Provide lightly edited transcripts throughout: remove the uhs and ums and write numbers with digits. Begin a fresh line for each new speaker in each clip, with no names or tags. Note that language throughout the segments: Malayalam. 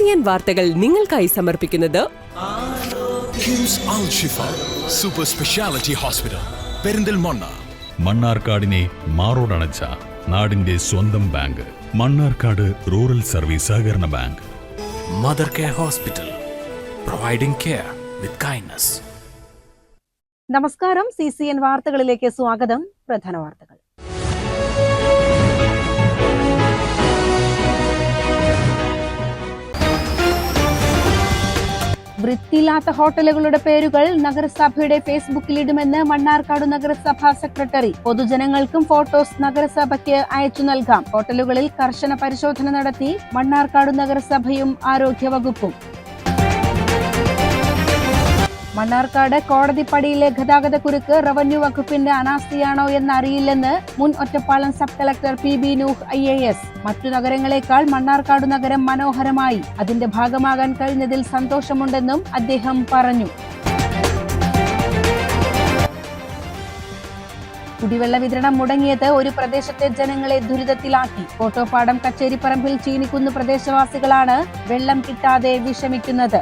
CCN വാർത്തകൾ നിങ്ങൾക്കായി സമർപ്പിക്കുന്നത്
കിംസ് അൽ ഷിഫ സൂപ്പർ സ്പെഷ്യാലിറ്റി ഹോസ്പിറ്റൽ പെരിന്തൽമണ്ണ.
മണ്ണാർക്കാടിനെ മാറോടണച്ച നാടിന്റെ സ്വന്തം ബാങ്ക് മണ്ണാർക്കാട് റൂറൽ സർവീസ് സഹകരണ bank.
Mother care hospital, providing care with kindness.
നമസ്കാരം. CCN വാർത്തകളിലേക്ക് സ്വാഗതം. പ്രധാന വാർത്തകൾ. വൃത്തിയില്ലാത്ത ഹോട്ടലുകളുടെ പേരുകൾ നഗരസഭയുടെ ഫേസ്ബുക്കിലിടുമെന്ന് മണ്ണാർക്കാട് നഗരസഭാ സെക്രട്ടറി. പൊതുജനങ്ങൾക്കും ഫോട്ടോസ് നഗരസഭയ്ക്ക് അയച്ചു നൽകാം. ഹോട്ടലുകളിൽ കർശന പരിശോധന നടത്തി മണ്ണാർക്കാട് നഗരസഭയും ആരോഗ്യവകുപ്പും. മണ്ണാർക്കാട് കോടതിപ്പടിയിലെ ഗതാഗതക്കുരുക്ക് റവന്യൂ വകുപ്പിന്റെ അനാസ്ഥയാണോ എന്നറിയില്ലെന്ന് മുൻ Ottapalam sub collector PB Nooh IAS. മറ്റു നഗരങ്ങളെക്കാൾ മണ്ണാർക്കാട് നഗരം മനോഹരമായി. അതിന്റെ ഭാഗമാകാൻ കഴിഞ്ഞതിൽ സന്തോഷമുണ്ടെന്നും അദ്ദേഹം പറഞ്ഞു. കുടിവെള്ള വിതരണം മുടങ്ങിയത് ഒരു പ്രദേശത്തെ ജനങ്ങളെ ദുരിതത്തിലാക്കി. കോട്ടോപ്പാടം കച്ചേരിപ്പറമ്പിൽ ചീനിക്കുന്ന് പ്രദേശവാസികളാണ് വെള്ളം കിട്ടാതെ വിഷമിക്കുന്നത്.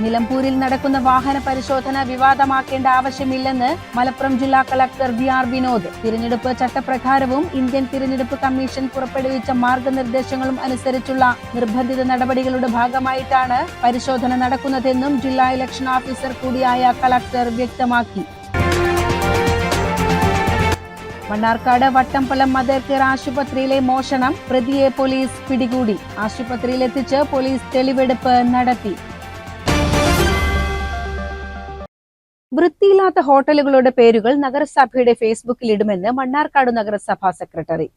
നിലമ്പൂരിൽ നടക്കുന്ന വാഹന പരിശോധന വിവാദമാക്കേണ്ട ആവശ്യമില്ലെന്ന് മലപ്പുറം ജില്ലാ കളക്ടർ VR വിനോദ്. തിരഞ്ഞെടുപ്പ് ചട്ടപ്രകാരവും ഇന്ത്യൻ തിരഞ്ഞെടുപ്പ് കമ്മീഷൻ പുറപ്പെടുവിച്ച മാർഗനിർദ്ദേശങ്ങളും അനുസരിച്ചുള്ള നിർബന്ധിത നടപടികളുടെ ഭാഗമായിട്ടാണ് പരിശോധന നടക്കുന്നതെന്നും ജില്ലാ ഇലക്ഷൻ ഓഫീസർ കൂടിയായ കളക്ടർ വ്യക്തമാക്കി. മണ്ണാർക്കാട് വട്ടംപലം മദർ കെയർ ആശുപത്രിയിലെ മോഷണം. പ്രതിയെ പോലീസ് പിടികൂടി. ആശുപത്രിയിലെത്തിച്ച് പോലീസ് തെളിവെടുപ്പ് നടത്തി. വൃത്തിയില്ലാത്ത ഹോട്ടലുകളുടെ പേരുകൾ നഗരസഭയുടെ ഫേസ്ബുക്കിലിടുമെന്ന് മണ്ണാർക്കാട് നഗരസഭാ സെക്രട്ടറി.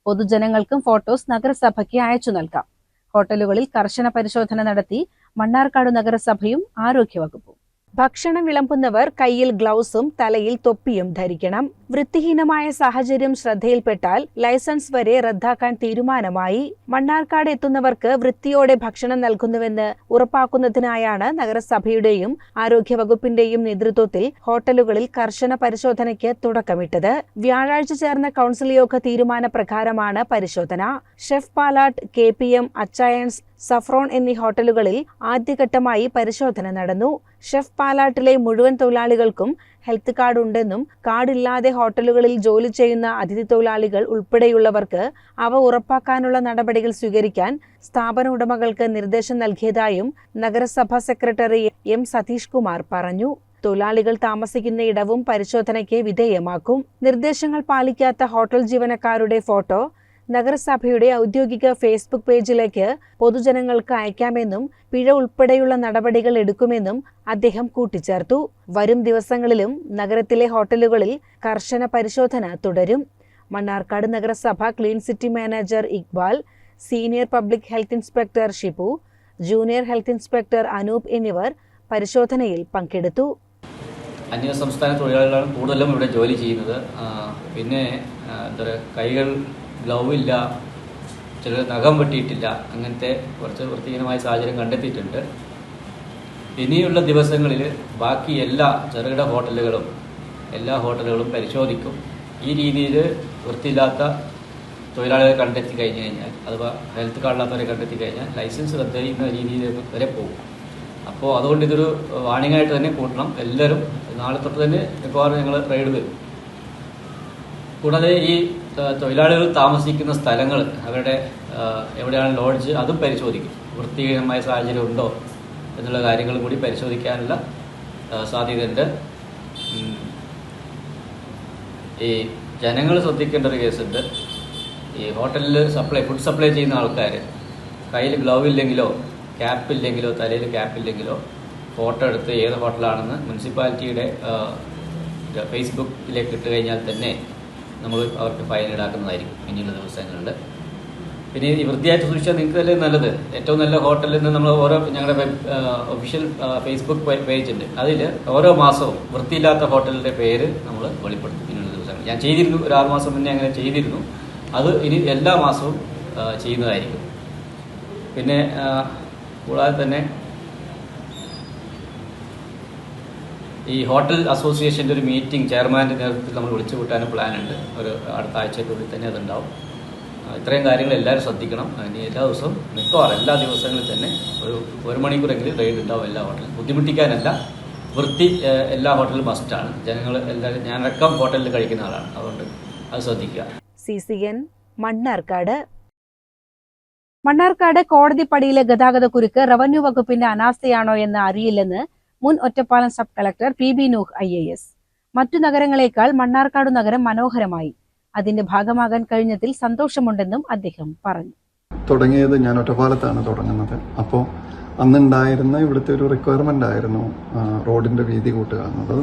പൊതുജനങ്ങൾക്കും ഫോട്ടോസ് നഗരസഭയ്ക്ക് അയച്ചു നൽകാം. ഹോട്ടലുകളിൽ കർശന പരിശോധന നടത്തി മണ്ണാർക്കാട് നഗരസഭയും ആരോഗ്യവകുപ്പും. ഭക്ഷണം വിളമ്പുന്നവർ കയ്യിൽ ഗ്ലൗസും തലയിൽ തൊപ്പിയും ധരിക്കണം. വൃത്തിഹീനമായ സാഹചര്യം ശ്രദ്ധയിൽപ്പെട്ടാൽ ലൈസൻസ് വരെ റദ്ദാക്കാൻ തീരുമാനമായി. മണ്ണാർക്കാട് എത്തുന്നവർക്ക് വൃത്തിയോടെ ഭക്ഷണം നൽകുന്നുവെന്ന് ഉറപ്പാക്കുന്നതിനായാണ് നഗരസഭയുടെയും ആരോഗ്യവകുപ്പിന്റെയും നേതൃത്വത്തിൽ ഹോട്ടലുകളിൽ കർശന പരിശോധനയ്ക്ക് തുടക്കമിട്ടത്. വ്യാഴാഴ്ച ചേർന്ന കൗൺസിൽ യോഗ തീരുമാന പ്രകാരമാണ് പരിശോധന. Chef Palat, KPM, Achayans, saffron എന്നീ ഹോട്ടലുകളിൽ ആദ്യഘട്ടമായി പരിശോധന നടന്നു. ഷെഫ് പാലാട്ടിലെ മുഴുവൻ തൊഴിലാളികൾക്കും ഹെൽത്ത് കാർഡ് ഉണ്ടെന്നും കാർഡില്ലാതെ ഹോട്ടലുകളിൽ ജോലി ചെയ്യുന്ന അതിഥി തൊഴിലാളികൾ ഉൾപ്പെടെയുള്ളവർക്ക് അവ ഉറപ്പാക്കാനുള്ള നടപടികൾ സ്വീകരിക്കാൻ സ്ഥാപന ഉടമകൾക്ക് നിർദ്ദേശം നൽകിയതായും നഗരസഭാ സെക്രട്ടറി M സതീഷ് കുമാർ പറഞ്ഞു. തൊഴിലാളികൾ താമസിക്കുന്ന ഇടവും പരിശോധനയ്ക്ക് വിധേയമാക്കും. നിർദ്ദേശങ്ങൾ പാലിക്കാത്ത ഹോട്ടൽ ജീവനക്കാരുടെ ഫോട്ടോ നഗരസഭയുടെ ഔദ്യോഗിക ഫേസ്ബുക്ക് പേജിലേക്ക് പൊതുജനങ്ങൾക്ക് അയക്കാമെന്നും പിഴ ഉൾപ്പെടെയുള്ള നടപടികൾ എടുക്കുമെന്നും അദ്ദേഹം കൂട്ടിച്ചേർത്തു. വരും ദിവസങ്ങളിലും നഗരത്തിലെ ഹോട്ടലുകളിൽ കർശന പരിശോധന തുടരും. മണ്ണാർക്കാട് നഗരസഭ clean city manager Iqbal, senior public health inspector Shibu, junior health inspector Anoop എന്നിവർ പരിശോധനയിൽ പങ്കെടുത്തു.
അന്യസംസ്ഥാന തൊഴിലാളികളാണ് കൂടുതലും ഇവിടെ ജോലി ചെയ്യുന്നത്. പിന്നെ കൈകൾ ഗ്ലൗവില്ല, ചിലർ നഖം വെട്ടിയിട്ടില്ല, അങ്ങനത്തെ കുറച്ച് വൃത്തിഹീനമായ സാഹചര്യം കണ്ടെത്തിയിട്ടുണ്ട്. ഇനിയുള്ള ദിവസങ്ങളിൽ ബാക്കി ചെറുകിട എല്ലാ ഹോട്ടലുകളും പരിശോധിക്കും. ഈ രീതിയിൽ വൃത്തിയില്ലാത്ത തൊഴിലാളികളെ കണ്ടെത്തി കഴിഞ്ഞു കഴിഞ്ഞാൽ, അഥവാ ഹെൽത്ത് കാർഡില്ലാത്തവരെ കണ്ടെത്തി കഴിഞ്ഞാൽ ലൈസൻസ് റദ്ദ് ചെയ്യുന്ന രീതിയിൽ വരെ പോകും. അപ്പോൾ അതുകൊണ്ട് ഇതൊരു വാണിംഗ് ആയിട്ട് തന്നെ കൂട്ടണം. എല്ലാവരും നാളെ തൊട്ട് തന്നെ മിക്കവാറും ഞങ്ങൾ റെയ്ഡ് വരും. കൂടാതെ ഈ തൊഴിലാളികൾ താമസിക്കുന്ന സ്ഥലങ്ങൾ, അവരുടെ എവിടെയാണ് ലോഡ്ജ്, അതും പരിശോധിക്കും. വൃത്തിഹീനമായ സാഹചര്യം ഉണ്ടോ എന്നുള്ള കാര്യങ്ങൾ കൂടി പരിശോധിക്കാനുള്ള സാധ്യതയുണ്ട്. ഈ ജനങ്ങൾ ശ്രദ്ധിക്കേണ്ട ഒരു കേസുണ്ട്. ഈ ഹോട്ടലിൽ ഫുഡ് സപ്ലൈ ചെയ്യുന്ന ആൾക്കാർ കയ്യിൽ ഗ്ലൗ ഇല്ലെങ്കിലോ ക്യാപ്പില്ലെങ്കിലോ തലയിൽ ക്യാപ്പില്ലെങ്കിലോ ഫോട്ടോ എടുത്ത് ഏത് ഹോട്ടലാണെന്ന് മുനിസിപ്പാലിറ്റിയുടെ ഫേസ്ബുക്കിലേക്ക് ഇട്ട് കഴിഞ്ഞാൽ തന്നെ നമ്മൾ അവർക്ക് ഫൈൻ ഈടാക്കുന്നതായിരിക്കും ഇനിയുള്ള ദിവസങ്ങളിൽ. പിന്നെ ഈ വൃത്തിയായിട്ട് സൂക്ഷിച്ചാൽ നിങ്ങൾക്ക് തന്നെ നല്ലത്. ഏറ്റവും നല്ല ഹോട്ടലിൽ നിന്ന് നമ്മൾ ഞങ്ങളുടെ ഒഫീഷ്യൽ ഫേസ്ബുക്ക് പേജ് ഉണ്ട്. അതിൽ ഓരോ മാസവും വൃത്തിയില്ലാത്ത ഹോട്ടലിൻ്റെ പേര് നമ്മൾ വെളിപ്പെടുത്തും ഇനിയുള്ള ദിവസങ്ങൾ. ഞാൻ ചെയ്തിരുന്നു, ഒരു 6 മാസം മുന്നേ അങ്ങനെ ചെയ്തിരുന്നു. അത് ഇനി എല്ലാ മാസവും ചെയ്യുന്നതായിരിക്കും. പിന്നെ കൂടാതെ തന്നെ ഈ ഹോട്ടൽ അസോസിയേഷൻ്റെ ഒരു മീറ്റിംഗ് ചെയർമാൻ്റെ നേതൃത്വത്തിൽ നമ്മൾ വിളിച്ചു കൂട്ടാനും പ്ലാനുണ്ട്. ഒരു അടുത്ത ആഴ്ചയ്ക്കുള്ളിൽ തന്നെ അതുണ്ടാവും. ഇത്രയും കാര്യങ്ങൾ എല്ലാവരും ശ്രദ്ധിക്കണം. ഇനി എല്ലാ ദിവസവും മിക്കവാറും എല്ലാ ദിവസങ്ങളിൽ തന്നെ ഒരു മണിക്കൂറെങ്കിലും റെയ്ഡ് ഉണ്ടാവും എല്ലാ ഹോട്ടലിലും. ബുദ്ധിമുട്ടിക്കാനല്ല, വൃത്തി എല്ലാ ഹോട്ടലിലും മസ്റ്റാണ്. ജനങ്ങൾ എല്ലാവരും, ഞാനടക്കം ഹോട്ടലിൽ കഴിക്കുന്ന ആളാണ്, അതുകൊണ്ട് അത് ശ്രദ്ധിക്കുക.
CCN മണ്ണാർക്കാട്. മണ്ണാർക്കാട് കോടതിപ്പടിയിലെ ഗതാഗതക്കുരുക്ക് റവന്യൂ വകുപ്പിന്റെ അനാസ്ഥയാണോ എന്ന് അറിയില്ലെന്ന് മുൻ Ottapalam sub collector PB Nooh IAS. മറ്റു നഗരങ്ങളെക്കാൾ മണ്ണാർക്കാട് നഗരം മനോഹരമായി. അതിന്റെ ഭാഗമാകാൻ കഴിഞ്ഞതിൽ സന്തോഷമുണ്ടെന്നും അദ്ദേഹം പറഞ്ഞു.
തുടങ്ങിയത് ഞാൻ ഒറ്റപ്പാലത്താണ് തുടങ്ങുന്നത്. അപ്പോൾ അന്നുണ്ടായിരുന്ന ഇവിടുത്തെ ഒരു റിക്വയർമെൻ്റ് ആയിരുന്നു റോഡിൻ്റെ വീതി കൂട്ടുക എന്നത്. അത്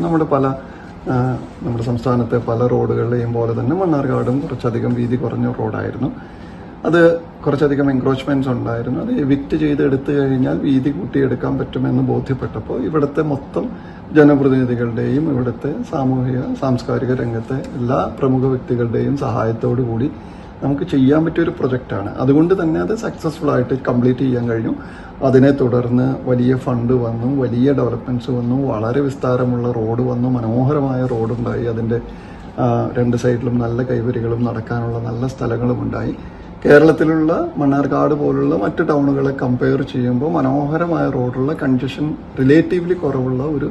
നമ്മുടെ സംസ്ഥാനത്തെ പല റോഡുകളിലെയും പോലെ തന്നെ മണ്ണാർക്കാടും കുറച്ചധികം വീതി കുറഞ്ഞ റോഡായിരുന്നു. അത് കുറച്ചധികം എൻക്രോച്ച്മെൻറ്റ്സ് ഉണ്ടായിരുന്നു. അത് എവിക്റ്റ് ചെയ്തെടുത്തു കഴിഞ്ഞാൽ വീതി കൂട്ടിയെടുക്കാൻ പറ്റുമെന്ന് ബോധ്യപ്പെട്ടപ്പോൾ ഇവിടുത്തെ മൊത്തം ജനപ്രതിനിധികളുടെയും ഇവിടുത്തെ സാമൂഹിക സാംസ്കാരിക രംഗത്തെ എല്ലാ പ്രമുഖ വ്യക്തികളുടെയും സഹായത്തോടു കൂടി നമുക്ക് ചെയ്യാൻ പറ്റിയൊരു പ്രൊജക്റ്റാണ്. അതുകൊണ്ട് തന്നെ അത് സക്സസ്ഫുൾ ആയിട്ട് കംപ്ലീറ്റ് ചെയ്യാൻ കഴിഞ്ഞു. അതിനെ തുടർന്ന് വലിയ ഫണ്ട് വന്നു, വലിയ ഡെവലപ്മെൻറ്റ്സ് വന്നു, വളരെ വിസ്താരമുള്ള റോഡ് വന്നു, മനോഹരമായ റോഡുണ്ടായി. അതിൻ്റെ രണ്ട് സൈഡിലും നല്ല കൈവരികളും നടക്കാനുള്ള നല്ല സ്ഥലങ്ങളും ഉണ്ടായി. കേരളത്തിലുള്ള മണ്ണാർക്കാട് പോലുള്ള മറ്റ് ടൗണുകളെ കമ്പയർ ചെയ്യുമ്പോൾ മനോഹരമായ റോഡുള്ള കൺജഷൻ റിലേറ്റീവ്ലി കുറവുള്ള ഒരു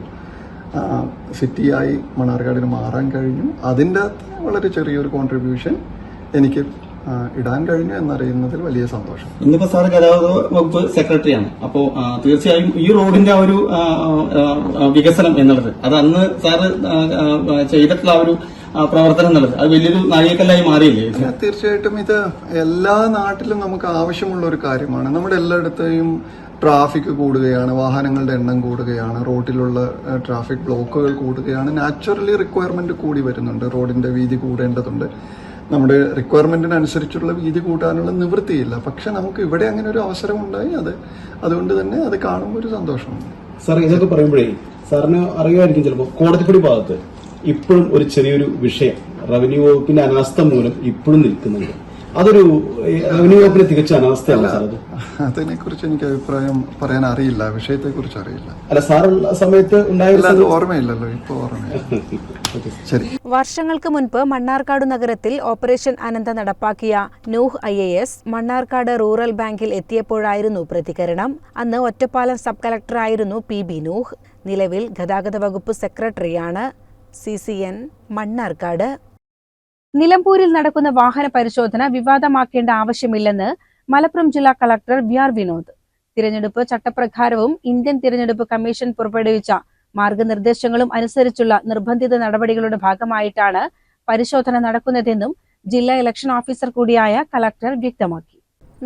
സിറ്റിയായി മണ്ണാർക്കാടിന് മാറാൻ കഴിഞ്ഞു. അതിൻ്റെ അകത്ത് വളരെ ചെറിയൊരു കോൺട്രിബ്യൂഷൻ എനിക്ക് ഇടാൻ കഴിഞ്ഞു എന്നറിയുന്നതിൽ വലിയ സന്തോഷം.
ഇന്നിപ്പോ സാറ് ഗതാഗത വകുപ്പ് സെക്രട്ടറിയാണ്. അപ്പോ തീർച്ചയായും ഈ റോഡിന്റെ ആ ഒരു വികസനം എന്നുള്ളത് അത് അന്ന് സാറ് ചെയ്തിട്ടുള്ള ആ ഒരു പ്രവർത്തനം എന്നുള്ളത് അത് വലിയൊരു നാഴികക്കല്ലായി മാറിയില്ലേ?
തീർച്ചയായിട്ടും ഇത് എല്ലാ നാട്ടിലും നമുക്ക് ആവശ്യമുള്ള ഒരു കാര്യമാണ്. നമ്മുടെ എല്ലായിടത്തെയും ട്രാഫിക് കൂടുകയാണ്, വാഹനങ്ങളുടെ എണ്ണം കൂടുകയാണ്, റോഡിലുള്ള ട്രാഫിക് ബ്ലോക്കുകൾ കൂടുകയാണ്. നാച്ചുറലി റിക്വയർമെന്റ് കൂടി വരുന്നുണ്ട്. റോഡിന്റെ വീതി കൂടേണ്ടതുണ്ട്. നമ്മുടെ റിക്വയർമെന്റിനനുസരിച്ചുള്ള വീതി കൂട്ടാനുള്ള നിവൃത്തിയില്ല. പക്ഷെ നമുക്ക് ഇവിടെ അങ്ങനെ ഒരു അവസരം ഉണ്ടായി. അതുകൊണ്ട് തന്നെ അത് കാണുമ്പോൾ ഒരു സന്തോഷമുണ്ട്.
സാർ ഇതൊക്കെ പറയുമ്പോഴേ സാറിന് അറിയുമായിരിക്കും ചിലപ്പോൾ കോടതിപ്പടി ഭാഗത്ത് ഇപ്പോഴും ഒരു ചെറിയൊരു വിഷയം റവന്യൂ വകുപ്പിന്റെ അനാസ്ഥ മൂലം ഇപ്പോഴും നിൽക്കുന്നുണ്ട്. അതൊരു റവന്യൂ വകുപ്പിന്റെ തികച്ച അനാസ്ഥയല്ല സാർ?
അതിനെ കുറിച്ച് എനിക്ക് അഭിപ്രായം പറയാൻ അറിയില്ല, വിഷയത്തെ കുറിച്ച് അറിയില്ല.
അല്ല സാറുള്ള സമയത്ത് ഉണ്ടായിരുന്ന
ഓർമ്മയില്ലല്ലോ, ഇപ്പൊ ഓർമ്മയില്ല. ശരി.
വർഷങ്ങൾക്ക് മുൻപ് മണ്ണാർക്കാട് നഗരത്തിൽ ഓപ്പറേഷൻ അനന്ത നടപ്പാക്കിയ നൂഹ് IAS മണ്ണാർക്കാട് റൂറൽ ബാങ്കിൽ എത്തിയപ്പോഴായിരുന്നു പ്രതികരണം. അന്ന് ഒറ്റപ്പാലം സബ് കളക്ടറായിരുന്നു PB നൂഹ്. നിലവിൽ ഗതാഗത വകുപ്പ് സെക്രട്ടറിയാണ്. CCN മണ്ണാർക്കാട്. നിലമ്പൂരിൽ നടക്കുന്ന വാഹന പരിശോധന വിവാദമാക്കേണ്ട ആവശ്യമില്ലെന്ന് മലപ്പുറം ജില്ലാ കളക്ടർ VR വിനോദ്. തിരഞ്ഞെടുപ്പ് ചട്ടപ്രകാരവും ഇന്ത്യൻ തിരഞ്ഞെടുപ്പ് കമ്മീഷൻ പുറപ്പെടുവിച്ച മാർഗനിർദ്ദേശങ്ങളും അനുസരിച്ചുള്ള നിർബന്ധിത നടപടികളുടെ ഭാഗമായിട്ടാണ് പരിശോധന നടക്കുന്നതെന്നും ജില്ലാ ഇലക്ഷൻ ഓഫീസർ കൂടിയായ കളക്ടർ വ്യക്തമാക്കി.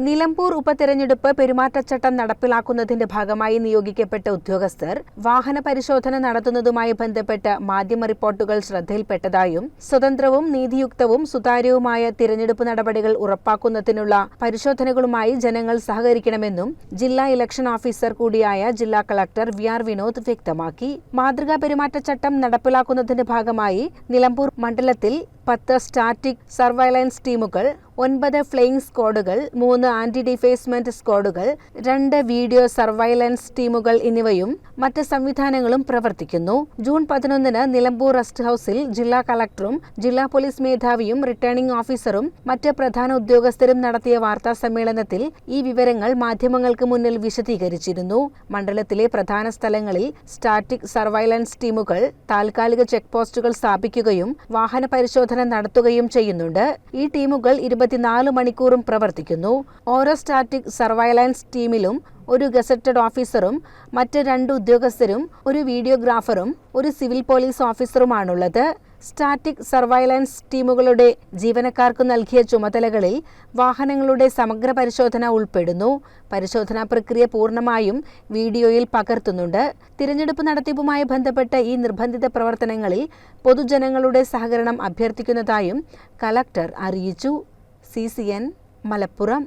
നിലമ്പൂർ ഉപതെരഞ്ഞെടുപ്പ് പെരുമാറ്റച്ചട്ടം നടപ്പിലാക്കുന്നതിന്റെ ഭാഗമായി നിയോഗിക്കപ്പെട്ട ഉദ്യോഗസ്ഥർ വാഹന പരിശോധന നടത്തുന്നതുമായി ബന്ധപ്പെട്ട് മാധ്യമ റിപ്പോർട്ടുകൾ ശ്രദ്ധയിൽപ്പെട്ടതായും സ്വതന്ത്രവും നീതിയുക്തവും സുതാര്യവുമായ തിരഞ്ഞെടുപ്പ് നടപടികൾ ഉറപ്പാക്കുന്നതിനുള്ള പരിശോധനകളുമായി ജനങ്ങൾ സഹകരിക്കണമെന്നും ജില്ലാ ഇലക്ഷൻ ഓഫീസർ കൂടിയായ ജില്ലാ കളക്ടർ VR വിനോദ് വ്യക്തമാക്കി. മാതൃകാ പെരുമാറ്റച്ചട്ടം നടപ്പിലാക്കുന്നതിന്റെ ഭാഗമായി നിലമ്പൂർ മണ്ഡലത്തിൽ 10 സ്റ്റാറ്റിക് സർവൈലൻസ് ടീമുകൾ, 9 ഫ്ലെയിങ് സ്ക്വാഡുകൾ, 3 ആന്റി ഡിഫേസ്മെന്റ് സ്ക്വാഡുകൾ, 2 വീഡിയോ സർവൈലൻസ് ടീമുകൾ എന്നിവയും മറ്റ് സംവിധാനങ്ങളും പ്രവർത്തിക്കുന്നു. ജൂൺ 11 നിലമ്പൂർ റെസ്റ്റ് ഹൌസിൽ ജില്ലാ കളക്ടറും ജില്ലാ പോലീസ് മേധാവിയും റിട്ടേണിംഗ് ഓഫീസറും മറ്റ് പ്രധാന ഉദ്യോഗസ്ഥരും നടത്തിയ വാർത്താ സമ്മേളനത്തിൽ ഈ വിവരങ്ങൾ മാധ്യമങ്ങൾക്ക് മുന്നിൽ വിശദീകരിച്ചിരുന്നു. മണ്ഡലത്തിലെ പ്രധാന സ്ഥലങ്ങളിൽ സ്റ്റാറ്റിക് സർവൈലൻസ് ടീമുകൾ താൽക്കാലിക ചെക്ക് പോസ്റ്റുകൾ സ്ഥാപിക്കുകയും വാഹന പരിശോധന നടത്തുകയും ചെയ്യുന്നുണ്ട്. ഈ ടീമുകൾ 24 മണിക്കൂറും പ്രവർത്തിക്കുന്നു. ഓരോ സ്റ്റാറ്റിക് സർവൈലൻസ് ടീമിലും ഒരു ഗസറ്റഡ് ഓഫീസറും മറ്റ് 2 ഉദ്യോഗസ്ഥരും, ഒരു വീഡിയോഗ്രാഫറും, ഒരു സിവിൽ പോലീസ് ഓഫീസറുമാണുള്ളത്. സ്റ്റാറ്റിക് സർവൈലൻസ് ടീമുകളുടെ ജീവനക്കാർക്ക് നൽകിയ ചുമതലകളിൽ വാഹനങ്ങളുടെ സമഗ്ര പരിശോധന ഉൾപ്പെടുന്നു. പരിശോധനാ പ്രക്രിയ പൂർണ്ണമായും വീഡിയോയിൽ പകർത്തുന്നുണ്ട്. തിരഞ്ഞെടുപ്പ് നടത്തിപ്പുമായി ബന്ധപ്പെട്ട ഈ നിർബന്ധിത പ്രവർത്തനങ്ങളിൽ പൊതുജനങ്ങളുടെ സഹകരണം അഭ്യർത്ഥിക്കുന്നതായും കളക്ടർ അറിയിച്ചു. CCN മലപ്പുറം.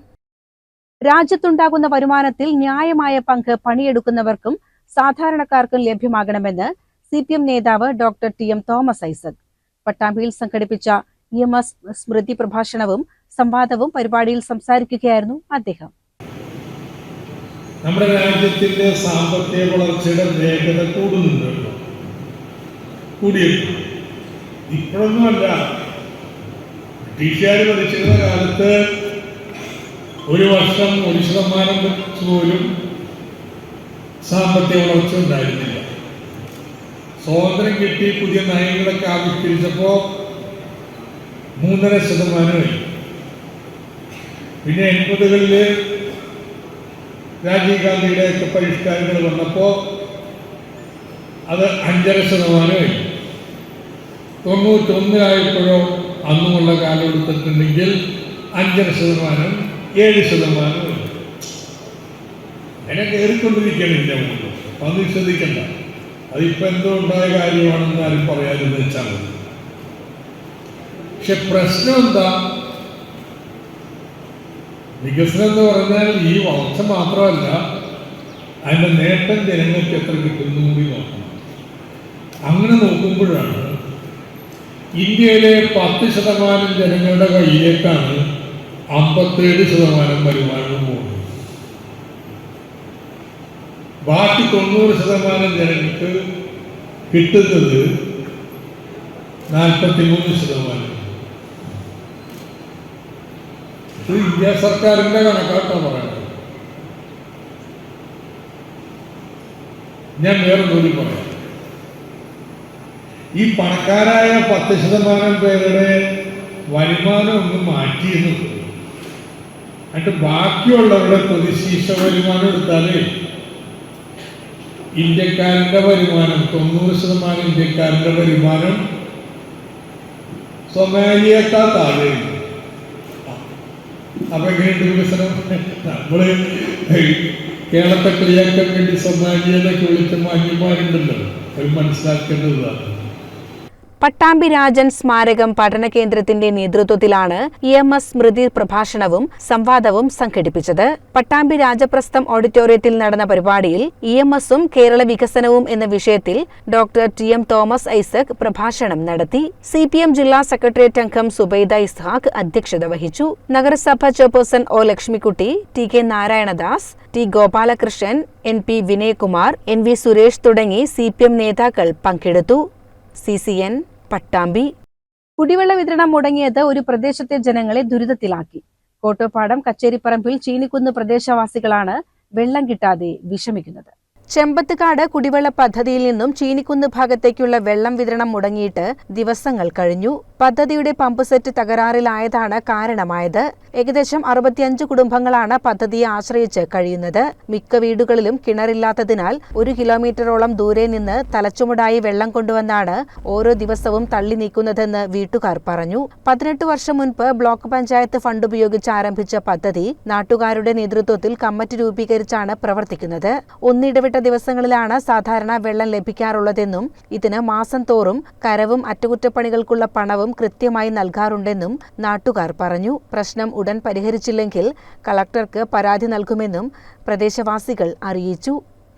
രാജ്യത്തുണ്ടാകുന്ന വരുമാനത്തിൽ ന്യായമായ പങ്ക് പണിയെടുക്കുന്നവർക്കും സാധാരണക്കാർക്കും ലഭ്യമാകണമെന്ന് CPM നേതാവ് ഡോക്ടർ TM തോമസ് ഐസക്. പട്ടാമ്പിയിൽ സംഘടിപ്പിച്ച EMS സ്മൃതി പ്രഭാഷണവും സംവാദവും പരിപാടിയിൽ സംസാരിക്കുകയായിരുന്നു അദ്ദേഹം.
നമ്മുടെ രാജ്യത്തിന്റെ സാമ്പത്തിക വളർച്ചയുടെ വേഗത കൂടുന്നുണ്ട്. കൂടിയിരുന്നു. ഇപ്പോഴൊന്നുമല്ല. ബ്രിട്ടീഷുകാർ ഭരിച്ചിരുന്ന കാലത്ത് ഒരു വർഷം 1% പോലും സാമ്പത്തിക വളർച്ച ഉണ്ടായിരുന്നില്ല. സ്വാതന്ത്ര്യം കിട്ടി പുതിയ നയങ്ങളൊക്കെ ആവിഷ്കരിച്ചപ്പോൾ 3.5%. പിന്നെ 80കളിൽ രാജീവ് ഗാന്ധിയുടെ ഒക്കെ പരിഷ്കാരങ്ങൾ വന്നപ്പോൾ അത് 5.5%. 91 അന്നുമുള്ള കാലം എടുത്തിട്ടുണ്ടെങ്കിൽ 5.5%, 7%. അതിനെ കയറിക്കൊണ്ടിരിക്കുകയാണ് ഇതിൻ്റെ മുകളിൽ. അപ്പം അത് ശ്രദ്ധിക്കണ്ട. അതിപ്പോൾ എന്തോ ഉണ്ടായ കാര്യമാണെന്ന് ആരും പറയാതെന്ന് വെച്ചാൽ മതി. പക്ഷെ പ്രശ്നം എന്താ? വികസനം എന്ന് പറഞ്ഞാൽ ഈ വളർച്ച മാത്രമല്ല, അതിൻ്റെ നേട്ടം ജനങ്ങൾക്ക് എത്ര കിട്ടുന്നു കൂടി നോക്കണം. അങ്ങനെ നോക്കുമ്പോഴാണ് ഇന്ത്യയിലെ 10% ജനങ്ങളുടെ കയ്യിലേക്കാണ് 57% വരുമാനവും പോകുന്നത്. ബാക്കി 90% ജനങ്ങൾക്ക് കിട്ടുന്നത് 43%. ഇത് ഇന്ത്യ സർക്കാരിന്റെ കണക്കാട്ടാണ് പറയുന്നത്. ഞാൻ വേറൊന്നുകൂടി പറയാം. ഈ പണക്കാരായ 10% പേരുടെ വരുമാനം ഒന്ന് മാറ്റിയെന്ന് എന്നിട്ട് ബാക്കിയുള്ളവരുടെ പ്രതിശീർഷ വരുമാനം എടുത്താലേ ഇന്ത്യക്കാരന്റെ വരുമാനം 90% ഇന്ത്യക്കാരന്റെ വരുമാനം സൊമാലിയേക്കാൾ താഴെയുണ്ട്. അപ്പൊ എങ്ങനെയുണ്ട് വികസനം? നമ്മള് കേരളത്തെ കളിയാക്കാൻ വേണ്ടി സൊമാലിയെന്നൊക്കെ വിളിച്ച മാന്യന്മാരുണ്ടല്ലോ, അത് മനസ്സിലാക്കേണ്ടതാണ്.
പട്ടാമ്പി രാജൻ സ്മാരകം പഠന കേന്ദ്രത്തിന്റെ നേതൃത്വത്തിലാണ് EMS സ്മൃതി പ്രഭാഷണവും സംവാദവും സംഘടിപ്പിച്ചത്. പട്ടാമ്പി രാജപ്രസ്ഥം ഓഡിറ്റോറിയത്തിൽ നടന്ന പരിപാടിയിൽ EMSഉം കേരള വികസനവും എന്ന വിഷയത്തിൽ ഡോക്ടർ TM തോമസ് ഐസക് പ്രഭാഷണം നടത്തി. CPM ജില്ലാ സെക്രട്ടേറിയറ്റ് അംഗം സുബൈദ ഇസ്ഹാഖ് അധ്യക്ഷത വഹിച്ചു. നഗരസഭ chairperson O Lakshmikutty, TK Narayanadas, T Gopalakrishnan, NP Vinayakumar, NV Suresh തുടങ്ങി CPM നേതാക്കൾ പങ്കെടുത്തു. CCN പട്ടാമ്പി. കുടിവെള്ള വിതരണം മുടങ്ങിയത് ഒരു പ്രദേശത്തെ ജനങ്ങളെ ദുരിതത്തിലാക്കി. കോട്ടോപ്പാടം കച്ചേരിപ്പറമ്പിൽ ചീനിക്കുന്ന് പ്രദേശവാസികളാണ് വെള്ളം കിട്ടാതെ വിഷമിക്കുന്നത്. ചെമ്പത്തുകാട് കുടിവെള്ള പദ്ധതിയിൽ നിന്നും ചീനിക്കുന്ന് ഭാഗത്തേക്കുള്ള വെള്ളം വിതരണം മുടങ്ങിയിട്ട് ദിവസങ്ങൾ കഴിഞ്ഞു. പദ്ധതിയുടെ പമ്പ് സെറ്റ് തകരാറിലായതാണ് കാരണമായത്. ഏകദേശം 65 കുടുംബങ്ങളാണ് പദ്ധതിയെ ആശ്രയിച്ച് കഴിയുന്നത്. മിക്ക വീടുകളിലും കിണറില്ലാത്തതിനാൽ 1 കിലോമീറ്ററോളം ദൂരെ നിന്ന് തലച്ചുമടായി വെള്ളം കൊണ്ടുവന്നാണ് ഓരോ ദിവസവും തള്ളി നീക്കുന്നതെന്ന് വീട്ടുകാർ പറഞ്ഞു. 18 വർഷം മുൻപ് ബ്ലോക്ക് പഞ്ചായത്ത് ഫണ്ട് ഉപയോഗിച്ച് ആരംഭിച്ച പദ്ധതി നാട്ടുകാരുടെ നേതൃത്വത്തിൽ കമ്മിറ്റി രൂപീകരിച്ചാണ് പ്രവർത്തിക്കുന്നത്. ഒന്നിടവിട്ട ദിവസങ്ങളിലാണ് സാധാരണ വെള്ളം ലഭിക്കാറുള്ളതെന്നും ഇതിന് മാസം തോറും കരവും അറ്റകുറ്റപ്പണികൾക്കുള്ള പണവും കൃത്യമായി നൽകാറുണ്ടെന്നും നാട്ടുകാർ പറഞ്ഞു. പ്രശ്നം ഉടൻ പരിഹരിച്ചില്ലെങ്കിൽ കളക്ടർക്ക് പരാതി നൽകുമെന്നും പ്രദേശവാസികൾ അറിയിച്ചു.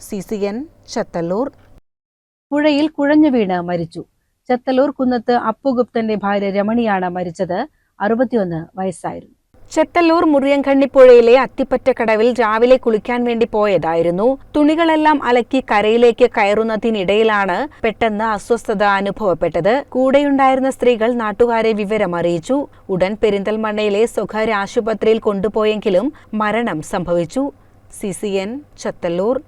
CCN ചത്തല്ലൂർ. പുഴയിൽ കുഴഞ്ഞു വീണ് മരിച്ചു. ചത്തല്ലൂർ കുന്നത്ത് അപ്പുഗുപ്തന്റെ ഭാര്യ രമണിയാണ് മരിച്ചത്. 61 വയസ്സായിരുന്നു. ചെത്തല്ലൂർ മുറിയങ്കണ്ണിപ്പുഴയിലെ അത്തിപ്പറ്റക്കടവിൽ രാവിലെ കുളിക്കാൻ വേണ്ടി പോയതായിരുന്നു. തുണികളെല്ലാം അലക്കി കരയിലേക്ക് കയറുന്നതിനിടയിലാണ് പെട്ടെന്ന് അസ്വസ്ഥത അനുഭവപ്പെട്ടത്. കൂടെയുണ്ടായിരുന്ന സ്ത്രീകൾ നാട്ടുകാരെ വിവരമറിയിച്ചു. ഉടൻ പെരിന്തൽമണ്ണയിലെ സ്വകാര്യ ആശുപത്രിയിൽ കൊണ്ടുപോയെങ്കിലും മരണം സംഭവിച്ചു. CCN ചത്തല്ലൂർ.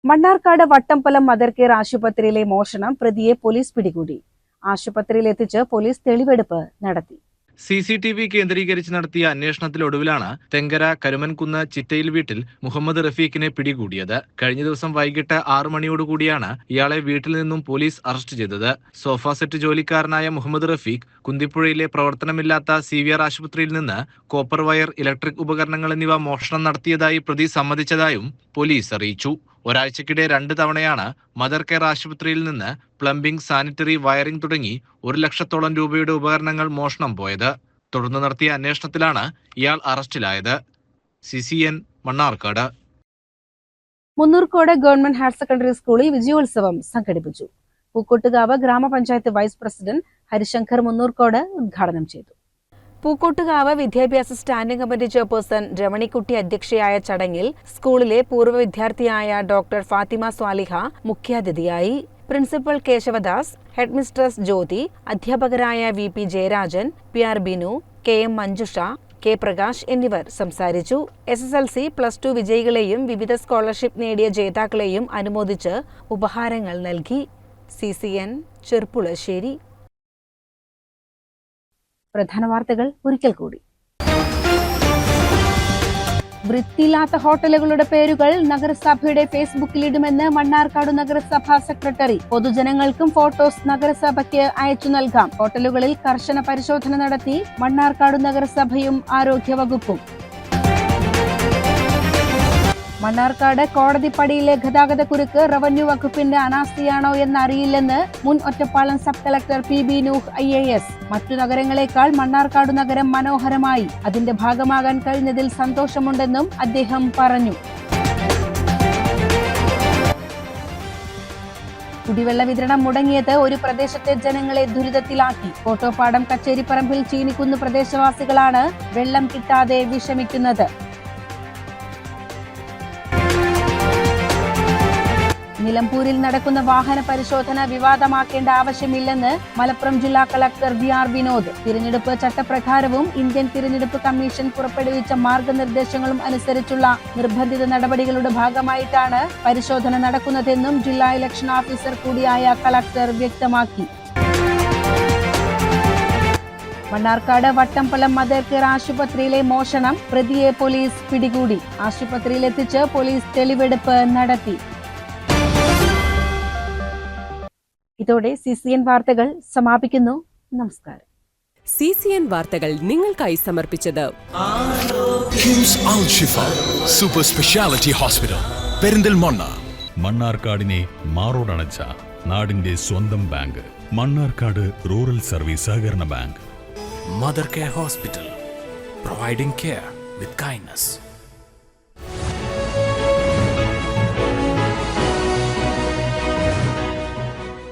മണ്ണാർക്കാട് വട്ടംപലം മദർ കെയർ ആശുപത്രിയിലെ മോഷണം പ്രതിയെ പോലീസ് പിടികൂടി. ആശുപത്രിയിലെത്തിച്ച് പോലീസ് തെളിവെടുപ്പ് നടത്തി.
CCTV കേന്ദ്രീകരിച്ച് നടത്തിയ അന്വേഷണത്തിലൊടുവിലാണ് തെങ്കര കരുമൻകുന്ന് ചിറ്റയിൽ വീട്ടിൽ മുഹമ്മദ് റഫീഖിനെ പിടികൂടിയത്. കഴിഞ്ഞ ദിവസം വൈകിട്ട് 6 മണിയോടുകൂടിയാണ് ഇയാളെ വീട്ടിൽ നിന്നും പോലീസ് അറസ്റ്റ് ചെയ്തത്. സോഫ സെറ്റ് ജോലിക്കാരനായ മുഹമ്മദ് റഫീഖ് കുന്തിപ്പുഴയിലെ പ്രവർത്തനമില്ലാത്ത CVR ആശുപത്രിയിൽ നിന്ന് കോപ്പർ വയർ, ഇലക്ട്രിക് ഉപകരണങ്ങൾ എന്നിവ മോഷണം നടത്തിയതായി പ്രതി സമ്മതിച്ചതായും പോലീസ് അറിയിച്ചു. ഒരാഴ്ചക്കിടെ 2 തവണയാണ് മദർ കെയർ ആശുപത്രിയിൽ നിന്ന് പ്ലംബിംഗ്, സാനിറ്ററി, വയറിംഗ് തുടങ്ങി 1 ലക്ഷത്തോളം രൂപയുടെ ഉപകരണങ്ങൾ മോഷണം പോയത്. തുടർന്ന് നടത്തിയ അന്വേഷണത്തിലാണ് ഇയാൾ അറസ്റ്റിലായത്. CCN Mannarkkad.
Munnurkode government higher secondary സ്കൂളിൽ വിജയോത്സവം സംഘടിപ്പിച്ചു. പൂക്കോട്ടുകാവ് ഗ്രാമപഞ്ചായത്ത് വൈസ് പ്രസിഡന്റ് ഹരിശങ്കർ മുന്നൂർക്കോട് ഉദ്ഘാടനം ചെയ്തു. പൂക്കോട്ടുകാവ് വിദ്യാഭ്യാസ സ്റ്റാൻഡിംഗ് കമ്മിറ്റി ചെയർപേഴ്സൺ രമണിക്കുട്ടി അധ്യക്ഷയായ ചടങ്ങിൽ സ്കൂളിലെ പൂർവ്വ വിദ്യാർത്ഥിയായ ഡോക്ടർ ഫാത്തിമ സ്വാലിഹ മുഖ്യാതിഥിയായി. Principal Keshavadas, head mistress Jyothi, അധ്യാപകരായ VP Jayarajan, PR Binu, KM Manjusha, K Prakash എന്നിവർ സംസാരിച്ചു. SSLC, +2 വിജയികളെയും വിവിധ സ്കോളർഷിപ്പ് നേടിയ ജേതാക്കളെയും അനുമോദിച്ച് ഉപഹാരങ്ങൾ നൽകി. CCN ചെർപ്പുളശ്ശേരി. പ്രധാന വാർത്തകൾ ഒരിക്കൽ കൂടി. വൃത്തിയില്ലാത്ത ഹോട്ടലുകളുടെ പേരുകൾ നഗരസഭയുടെ ഫേസ്ബുക്കിലിടുമെന്ന് മണ്ണാർക്കാട് നഗരസഭാ സെക്രട്ടറി. പൊതുജനങ്ങൾക്കും ഫോട്ടോസ് നഗരസഭയ്ക്ക് അയച്ചു നൽകാം. ഹോട്ടലുകളിൽ കർശന പരിശോധന നടത്തി മണ്ണാർക്കാട് നഗരസഭയും ആരോഗ്യവകുപ്പും. മണ്ണാർക്കാട് കോടതിപ്പടിയിലെ ഗതാഗതക്കുരുക്ക് റവന്യൂ വകുപ്പിന്റെ അനാസ്ഥയാണോ എന്നറിയില്ലെന്ന് മുൻ Ottapalam sub collector PB Nooh IAS. മറ്റു നഗരങ്ങളെക്കാൾ മണ്ണാർക്കാട് നഗരം മനോഹരമായി. അതിന്റെ ഭാഗമാകാൻ കഴിഞ്ഞതിൽ സന്തോഷമുണ്ടെന്നും അദ്ദേഹം പറഞ്ഞു. കുടിവെള്ള വിതരണം മുടങ്ങിയത് ഒരു പ്രദേശത്തെ ജനങ്ങളെ ദുരിതത്തിലാക്കി. കോട്ടോപ്പാടം കച്ചേരിപ്പറമ്പിൽ ചീനിക്കുന്ന് പ്രദേശവാസികളാണ് വെള്ളം കിട്ടാതെ വിഷമിക്കുന്നത്. നിലമ്പൂരിൽ നടക്കുന്ന വാഹന പരിശോധന വിവാദമാക്കേണ്ട ആവശ്യമില്ലെന്ന് മലപ്പുറം ജില്ലാ കളക്ടർ VR വിനോദ്. തിരഞ്ഞെടുപ്പ് ചട്ടപ്രകാരവും ഇന്ത്യൻ തിരഞ്ഞെടുപ്പ് കമ്മീഷൻ പുറപ്പെടുവിച്ച മാർഗനിർദ്ദേശങ്ങളും അനുസരിച്ചുള്ള നിർബന്ധിത നടപടികളുടെ ഭാഗമായിട്ടാണ് പരിശോധന നടക്കുന്നതെന്നും ജില്ലാ ഇലക്ഷൻ ഓഫീസർ കൂടിയായ കളക്ടർ വ്യക്തമാക്കി. മണ്ണാർക്കാട് വട്ടംപലം മദർ കെയർ ആശുപത്രിയിലെ മോഷണം. പ്രതിയെ പോലീസ് പിടികൂടി. ആശുപത്രിയിലെത്തിച്ച് പോലീസ് തെളിവെടുപ്പ് നടത്തി. ഇതോടെ CCN വാർത്തകൾ സമാപിക്കുന്നു. നമസ്കാരം.
CCN വാർത്തകൾ നിങ്ങൾക്കായി സമർപ്പിച്ചത്
കിംസ് അൽ ഷിഫ സൂപ്പർ സ്പെഷ്യാലിറ്റി ഹോസ്പിറ്റൽ പെരിന്തൽമണ്ണ.
മണ്ണാർക്കാടിനെ മാറോടണച്ച നാടിന്റെ സ്വന്തം ബാങ്ക്. മണ്ണാർക്കാട് റൂറൽ സർവീസ് സഹകരണ bank.
Mother Care Hospital, providing care with kindness.